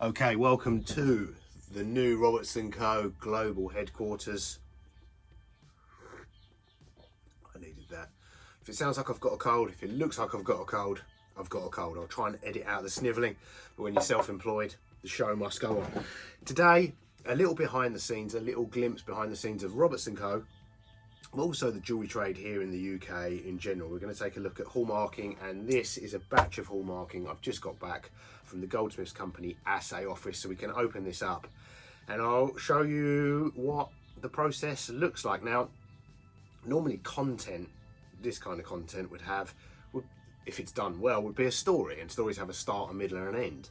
Okay, welcome to the new Roberts & Co. global headquarters. I needed that. If it sounds like I've got a cold, if it looks like I've got a cold, I've got a cold. I'll try and edit out the snivelling, but when you're self-employed, the show must go on. Today, a little behind the scenes, a little glimpse behind the scenes of Roberts & Co. Also the jewellery trade here in the UK in general. We're going to take a look at hallmarking, and this is a batch of hallmarking I've just got back from the goldsmiths company Assay office, so we can open this up and I'll show you what the process looks like. Now, normally content, this kind of content would have, if it's done well, would be a story, and stories have a start, a middle and an end.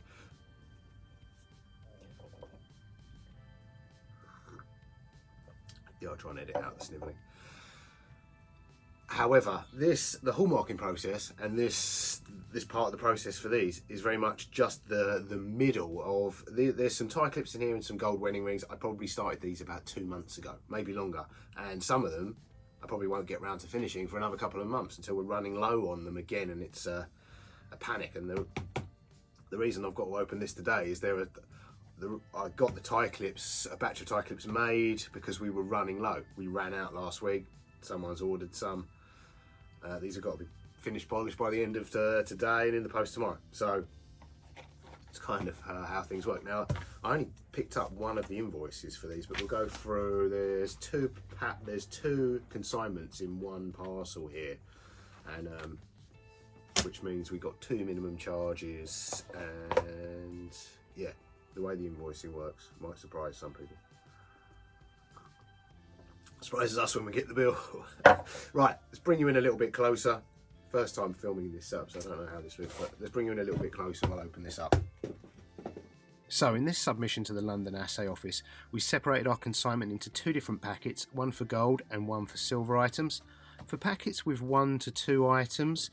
Yeah, I'll try and edit out the snivelling. However, the hallmarking process and this part of the process for these is very much just the middle of there's some tie clips in here and some gold wedding rings. I probably started these about 2 months ago, maybe longer, and some of them I probably won't get round to finishing for another couple of months until we're running low on them again, and it's a panic. And the reason I've got to open this today is I got the tie clips, a batch of tie clips made because we were running low. We ran out last week. Someone's ordered some. These have got to be finished polished by the end of today and in the post tomorrow. So it's kind of how things work. Now, I only picked up one of the invoices for these, but we'll go through. There's two consignments in one parcel here, and which means we got 2 minimum charges. And yeah, the way the invoicing works might surprise some people. Surprises us when we get the bill. Right, let's bring you in a little bit closer. First time filming this up, so I don't know how this looks, but let's bring you in a little bit closer and we'll open this up. So in this submission to the London Assay office, we separated our consignment into 2 different packets, one for gold and one for silver items. For packets with 1 to 2 items,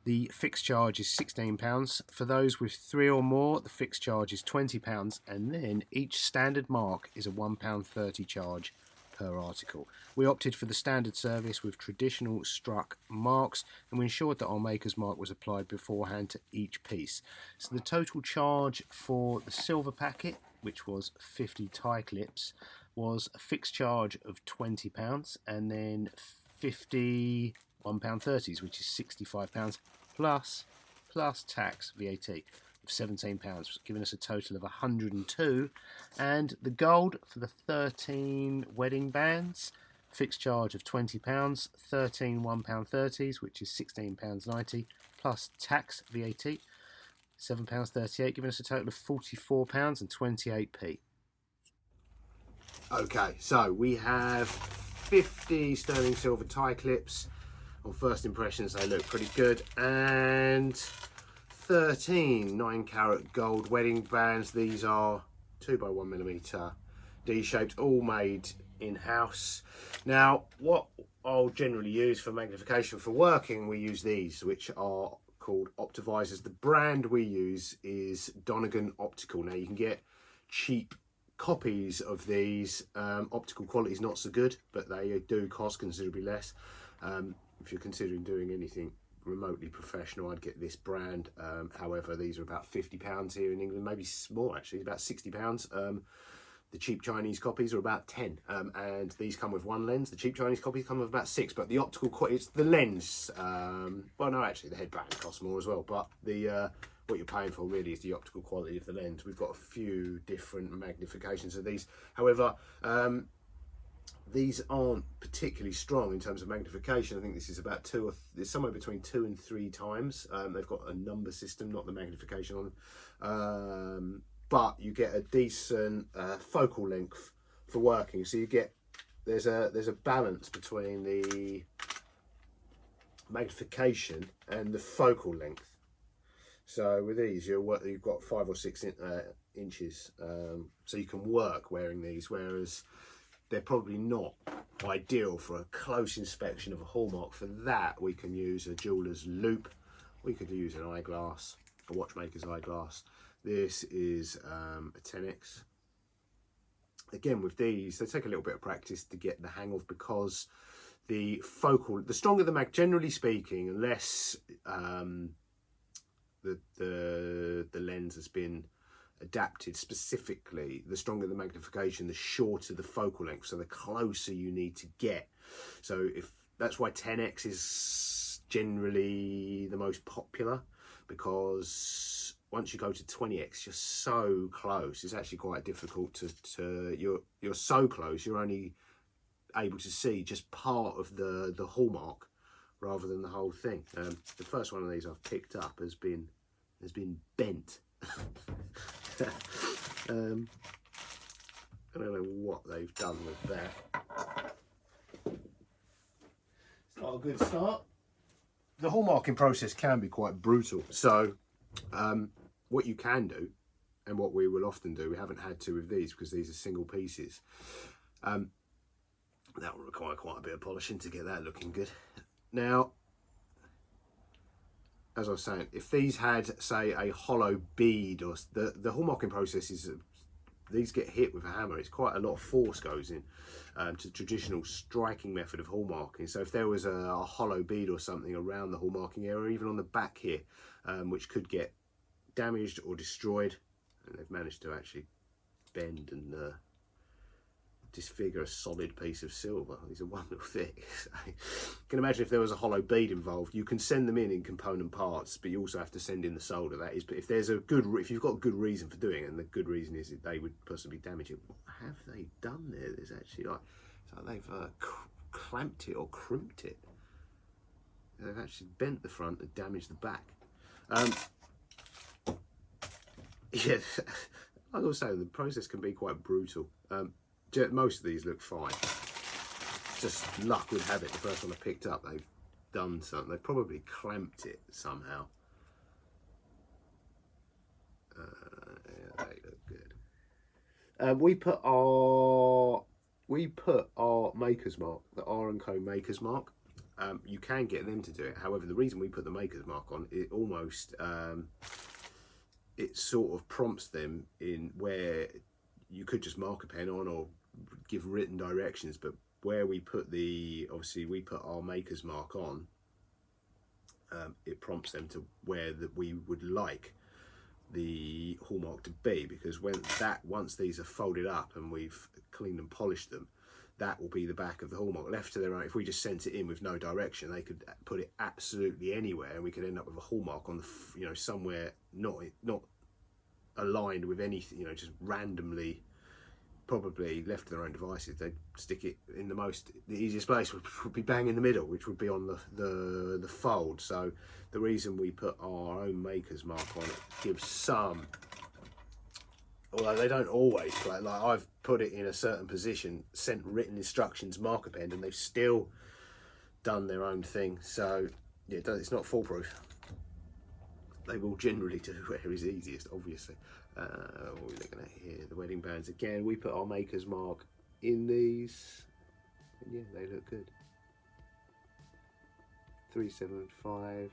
the fixed charge is £16. For those with 3 or more, the fixed charge is £20, and then each standard mark is a £1.30 charge per article. We opted for the standard service with traditional struck marks, and we ensured that our maker's mark was applied beforehand to each piece. So the total charge for the silver packet, which was 50 tie clips, was a fixed charge of £20, and then 50 £1.30s, which is £65 plus tax, VAT of £17, giving us a total of 102. And the gold for the 13 wedding bands, fixed charge of £20, 13 £1.30s, which is £16.90, plus tax, VAT, £7.38, giving us a total of £44 and 28p. Okay, so we have 50 sterling silver tie clips. On first impressions, they look pretty good, and 13 9-carat gold wedding bands. These are 2x1mm D-shaped, all made in-house. Now, what I'll generally use for magnification for working, we use these, which are called Optivisors. The brand we use is Donegan Optical. Now, you can get cheap copies of these. Optical quality is not so good, but they do cost considerably less. If you're considering doing anything remotely professional, I'd get this brand. However, these are about £50 here in England, maybe more actually, about £60. The cheap Chinese copies are about 10, and these come with 1 lens. The cheap Chinese copies come with about 6, but the optical quality, it's the lens. Well, no, actually the headband costs more as well, but the what you're paying for really is the optical quality of the lens. We've got a few different magnifications of these. However, these aren't particularly strong in terms of magnification. I think this is about it's somewhere between 2 and 3 times. They've got a number system, not the magnification on them. But you get a decent focal length for working. So you get, there's a balance between the magnification and the focal length. So with these, you've got 5 or 6 inches, so you can work wearing these, whereas they're probably not ideal for a close inspection of a hallmark. For that, we can use a jeweller's loop. We could use an eyeglass, a watchmaker's eyeglass. This is a 10x. Again, with these, they take a little bit of practice to get the hang of, because the stronger the mag, generally speaking, unless the lens has been adapted specifically. The stronger the magnification, the shorter the focal length, so the closer you need to get. So if that's why 10x is generally the most popular, because once you go to 20x, you're so close. It's actually quite difficult to you're so close. You're only able to see just part of the hallmark rather than the whole thing. The first one of these I've picked up has been bent. I don't know what they've done with that. It's not a good start. The hallmarking process can be quite brutal. So what you can do, and what we will often do, we haven't had to with these because these are single pieces. That will require quite a bit of polishing to get that looking good. Now, as I was saying, if these had, say, a hollow bead, or the hallmarking process is, these get hit with a hammer, it's quite a lot of force goes in to the traditional striking method of hallmarking. So if there was a hollow bead or something around the hallmarking area, even on the back here, which could get damaged or destroyed, and they've managed to actually bend and disfigure a solid piece of silver. These are wonderful things. You can imagine if there was a hollow bead involved, you can send them in component parts, but you also have to send in the solder. That is, but if there's if you've got a good reason for doing it, and the good reason is that they would possibly damage it, what have they done there? There's actually like, so they've clamped it or crimped it. They've actually bent the front and damaged the back. Yeah, I will say the process can be quite brutal. Most of these look fine. Just luck would have it, the first one I picked up, they've done something. They've probably clamped it somehow. Yeah, they look good. We put our maker's mark, the R&Co maker's mark. You can get them to do it. However, the reason we put the maker's mark on, it almost it sort of prompts them in where you could just mark a pen on or give written directions, but where we put obviously we put our maker's mark on, it prompts them to where that we would like the hallmark to be, because once these are folded up and we've cleaned and polished them, that will be the back of the hallmark. Left to their own, if we just sent it in with no direction, they could put it absolutely anywhere, and we could end up with a hallmark on the somewhere not aligned with anything, just randomly, probably left to their own devices. They'd stick it in the easiest place would be bang in the middle, which would be on the fold. So the reason we put our own maker's mark on it gives some, although they don't always play, like I've put it in a certain position, sent written instructions, marker pen, and they've still done their own thing. So yeah, it's not foolproof. They will generally do where is easiest, obviously. What are we looking at here? The wedding bands again. We put our maker's mark in these, and yeah, they look good. 375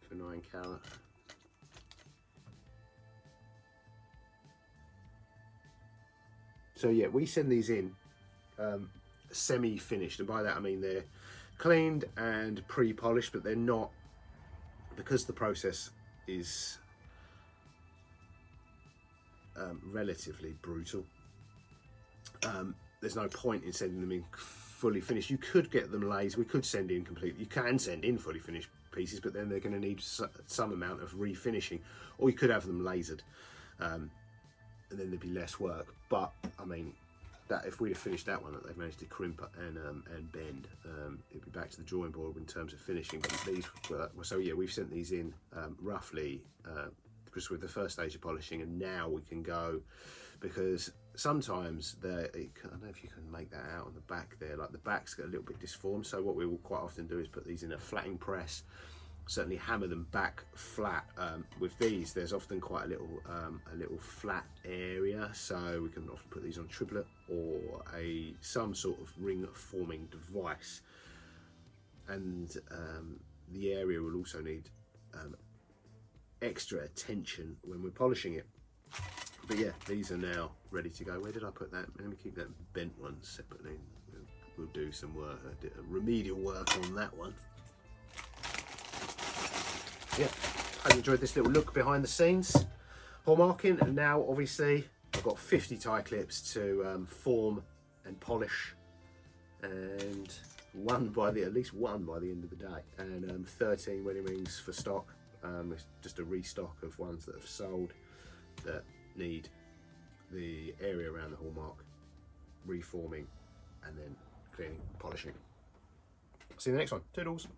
for 9 carat. So yeah, we send these in semi-finished, and by that I mean they're cleaned and pre-polished, but they're not, because the process is relatively brutal. There's no point in sending them in fully finished. You could get them lased. We could send in completely. You can send in fully finished pieces, but then they're going to need some amount of refinishing, or you could have them lasered, and then there'd be less work. But I mean, that if we'd have finished that one that they've managed to crimp and bend, it'd be back to the drawing board in terms of finishing. But these were, so yeah, we've sent these in roughly just with the first stage of polishing, and now we can go, because sometimes I don't know if you can make that out on the back there, like the back's got a little bit disformed. So what we will quite often do is put these in a flatting press, certainly hammer them back flat. With these, there's often quite a little flat area, so we can often put these on triplet or some sort of ring forming device, and the area will also need extra attention when we're polishing it. But yeah, these are now ready to go. Where did I put that? Let me keep that bent one separately. We'll do some work, remedial work on that one. Yeah, I hope you enjoyed this little look behind the scenes. Hallmarking, and now obviously I've got 50 tie clips to form and polish, and at least one by the end of the day, and 13 wedding rings for stock. It's just a restock of ones that have sold that need the area around the hallmark reforming and then cleaning, polishing. See you in the next one. Toodles.